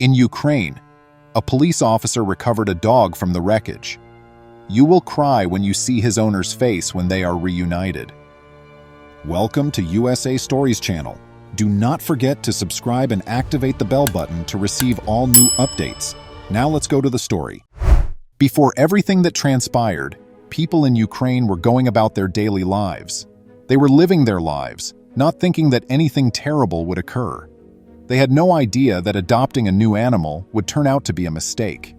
In Ukraine, a police officer recovered a dog from the wreckage. You will cry when you see his owner's face when they are reunited. Welcome to USA Stories channel. Do not forget to subscribe and activate the bell button to receive all new updates. Now let's go to the story. Before everything that transpired, people in Ukraine were going about their daily lives. They were living their lives, not thinking that anything terrible would occur. They had no idea that adopting a new animal would turn out to be a mistake.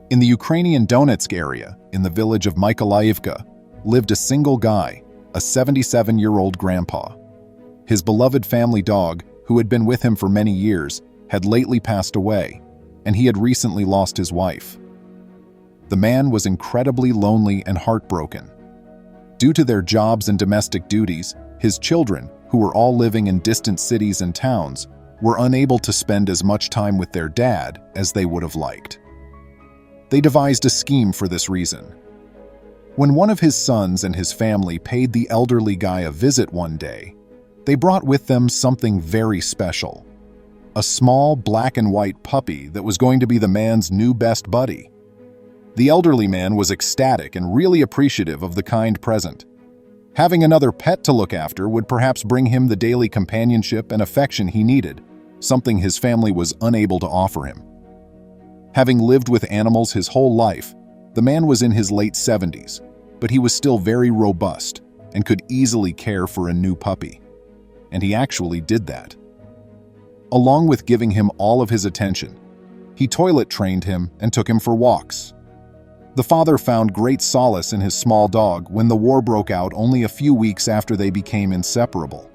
In the Ukrainian Donetsk area, in the village of Mykolaiivka, lived a single guy, a 77-year-old grandpa. His beloved family dog, who had been with him for many years, had lately passed away, and he had recently lost his wife. The man was incredibly lonely and heartbroken. Due to their jobs and domestic duties, his children, who were all living in distant cities and towns, were unable to spend as much time with their dad as they would have liked. They devised a scheme for this reason. When one of his sons and his family paid the elderly guy a visit one day, they brought with them something very special. A small black and white puppy that was going to be the man's new best buddy. The elderly man was ecstatic and really appreciative of the kind present. Having another pet to look after would perhaps bring him the daily companionship and affection he needed, something his family was unable to offer him. Having lived with animals his whole life, the man was in his late 70s, but he was still very robust and could easily care for a new puppy. And he actually did that. Along with giving him all of his attention, he toilet trained him and took him for walks. The father found great solace in his small dog when the war broke out only a few weeks after they became inseparable.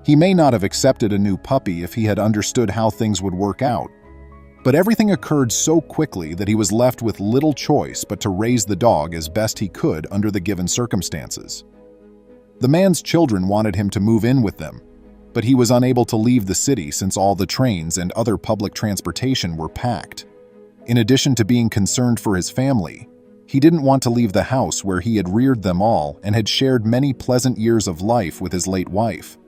He may not have accepted a new puppy if he had understood how things would work out, but everything occurred so quickly that he was left with little choice but to raise the dog as best he could under the given circumstances. The man's children wanted him to move in with them, but he was unable to leave the city since all the trains and other public transportation were packed. In addition to being concerned for his family, he didn't want to leave the house where he had reared them all and had shared many pleasant years of life with his late wife.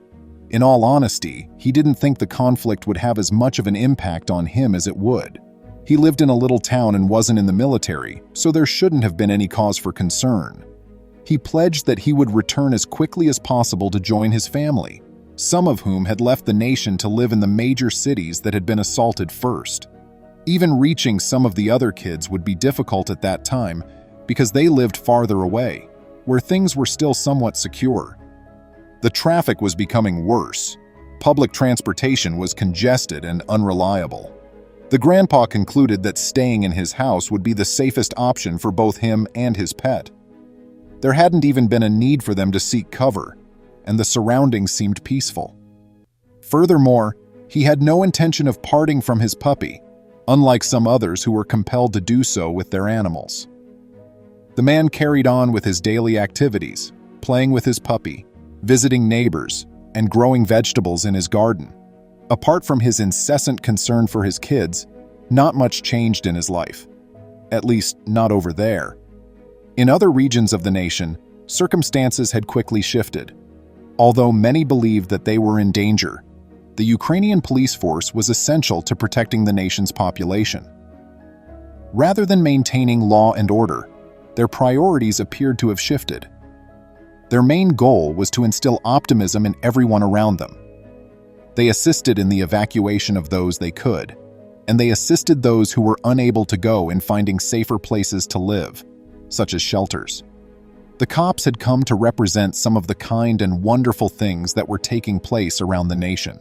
In all honesty, he didn't think the conflict would have as much of an impact on him as it would. He lived in a little town and wasn't in the military, so there shouldn't have been any cause for concern. He pledged that he would return as quickly as possible to join his family, some of whom had left the nation to live in the major cities that had been assaulted first. Even reaching some of the other kids would be difficult at that time because they lived farther away, where things were still somewhat secure. The traffic was becoming worse. Public transportation was congested and unreliable. The grandpa concluded that staying in his house would be the safest option for both him and his pet. There hadn't even been a need for them to seek cover, and the surroundings seemed peaceful. Furthermore, he had no intention of parting from his puppy, unlike some others who were compelled to do so with their animals. The man carried on with his daily activities, playing with his puppy, visiting neighbors, and growing vegetables in his garden. Apart from his incessant concern for his kids, not much changed in his life. At least, not over there. In other regions of the nation, circumstances had quickly shifted. Although many believed that they were in danger, the Ukrainian police force was essential to protecting the nation's population. Rather than maintaining law and order, their priorities appeared to have shifted. Their main goal was to instill optimism in everyone around them. They assisted in the evacuation of those they could, and they assisted those who were unable to go in finding safer places to live, such as shelters. The cops had come to represent some of the kind and wonderful things that were taking place around the nation.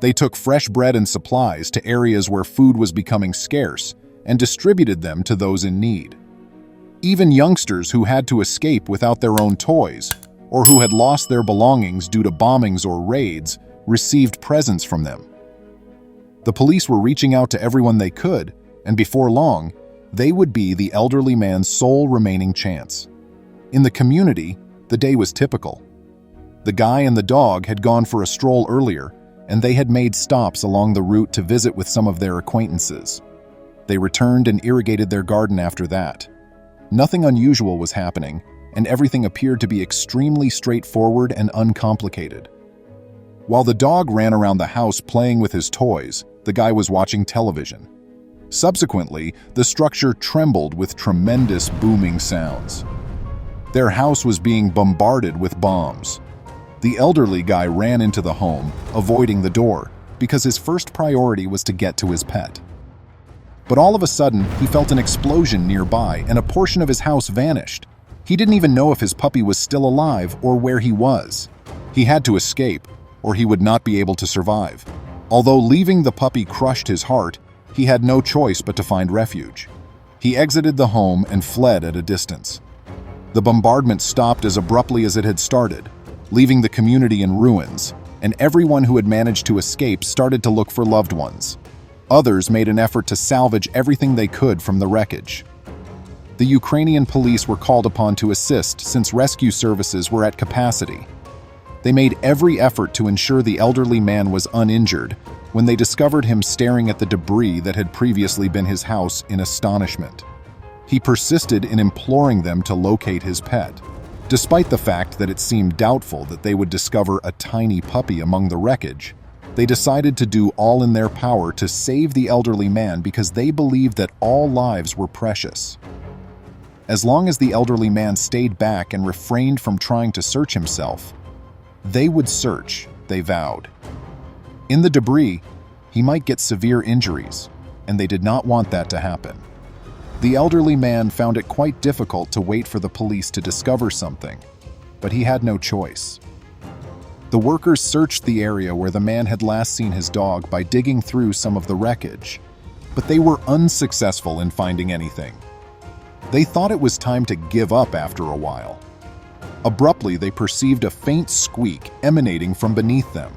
They took fresh bread and supplies to areas where food was becoming scarce and distributed them to those in need. Even youngsters who had to escape without their own toys, or who had lost their belongings due to bombings or raids, received presents from them. The police were reaching out to everyone they could, and before long, they would be the elderly man's sole remaining chance. In the community, the day was typical. The guy and the dog had gone for a stroll earlier, and they had made stops along the route to visit with some of their acquaintances. They returned and irrigated their garden after that. Nothing unusual was happening, and everything appeared to be extremely straightforward and uncomplicated. While the dog ran around the house playing with his toys, the guy was watching television. Subsequently, the structure trembled with tremendous booming sounds. Their house was being bombarded with bombs. The elderly guy ran into the home, avoiding the door, because his first priority was to get to his pet. But all of a sudden, he felt an explosion nearby and a portion of his house vanished. He didn't even know if his puppy was still alive or where he was. He had to escape, or he would not be able to survive. Although leaving the puppy crushed his heart, he had no choice but to find refuge. He exited the home and fled at a distance. The bombardment stopped as abruptly as it had started, leaving the community in ruins, and everyone who had managed to escape started to look for loved ones. Others made an effort to salvage everything they could from the wreckage. The Ukrainian police were called upon to assist since rescue services were at capacity. They made every effort to ensure the elderly man was uninjured when they discovered him staring at the debris that had previously been his house in astonishment. He persisted in imploring them to locate his pet. Despite the fact that it seemed doubtful that they would discover a tiny puppy among the wreckage, they decided to do all in their power to save the elderly man because they believed that all lives were precious. As long as the elderly man stayed back and refrained from trying to search himself, they would search, they vowed. In the debris, he might get severe injuries, and they did not want that to happen. The elderly man found it quite difficult to wait for the police to discover something, but he had no choice. The workers searched the area where the man had last seen his dog by digging through some of the wreckage, but they were unsuccessful in finding anything. They thought it was time to give up after a while. Abruptly, they perceived a faint squeak emanating from beneath them.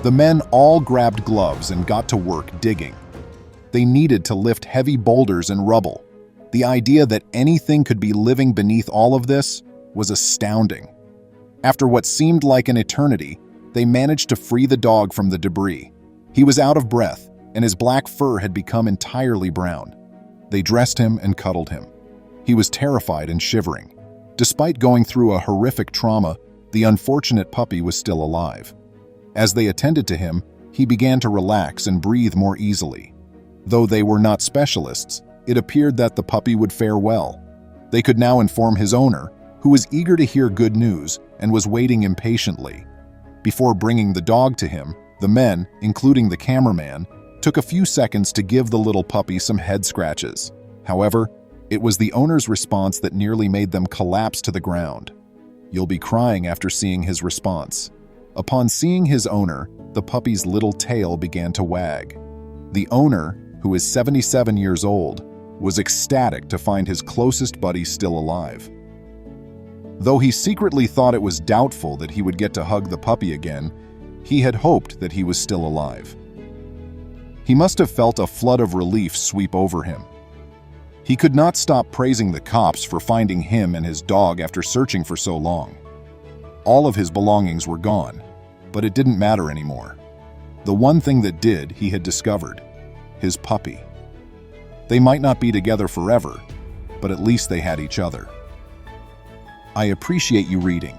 The men all grabbed gloves and got to work digging. They needed to lift heavy boulders and rubble. The idea that anything could be living beneath all of this was astounding. After what seemed like an eternity, they managed to free the dog from the debris. He was out of breath, and his black fur had become entirely brown. They dressed him and cuddled him. He was terrified and shivering. Despite going through a horrific trauma, the unfortunate puppy was still alive. As they attended to him, he began to relax and breathe more easily. Though they were not specialists, it appeared that the puppy would fare well. They could now inform his owner, who was eager to hear good news and was waiting impatiently. Before bringing the dog to him, the men, including the cameraman, took a few seconds to give the little puppy some head scratches. However, it was the owner's response that nearly made them collapse to the ground. You'll be crying after seeing his response. Upon seeing his owner, the puppy's little tail began to wag. The owner, who is 77 years old, was ecstatic to find his closest buddy still alive. Though he secretly thought it was doubtful that he would get to hug the puppy again, he had hoped that he was still alive. He must have felt a flood of relief sweep over him. He could not stop praising the cops for finding him and his dog after searching for so long. All of his belongings were gone, but it didn't matter anymore. The one thing that did, he had discovered: his puppy. They might not be together forever, but at least they had each other. I appreciate you reading.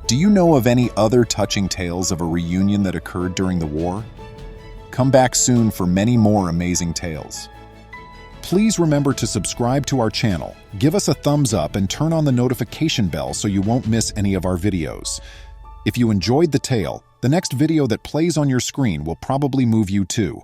Do you know of any other touching tales of a reunion that occurred during the war? Come back soon for many more amazing tales. Please remember to subscribe to our channel, give us a thumbs up, and turn on the notification bell so you won't miss any of our videos. If you enjoyed the tale, the next video that plays on your screen will probably move you too.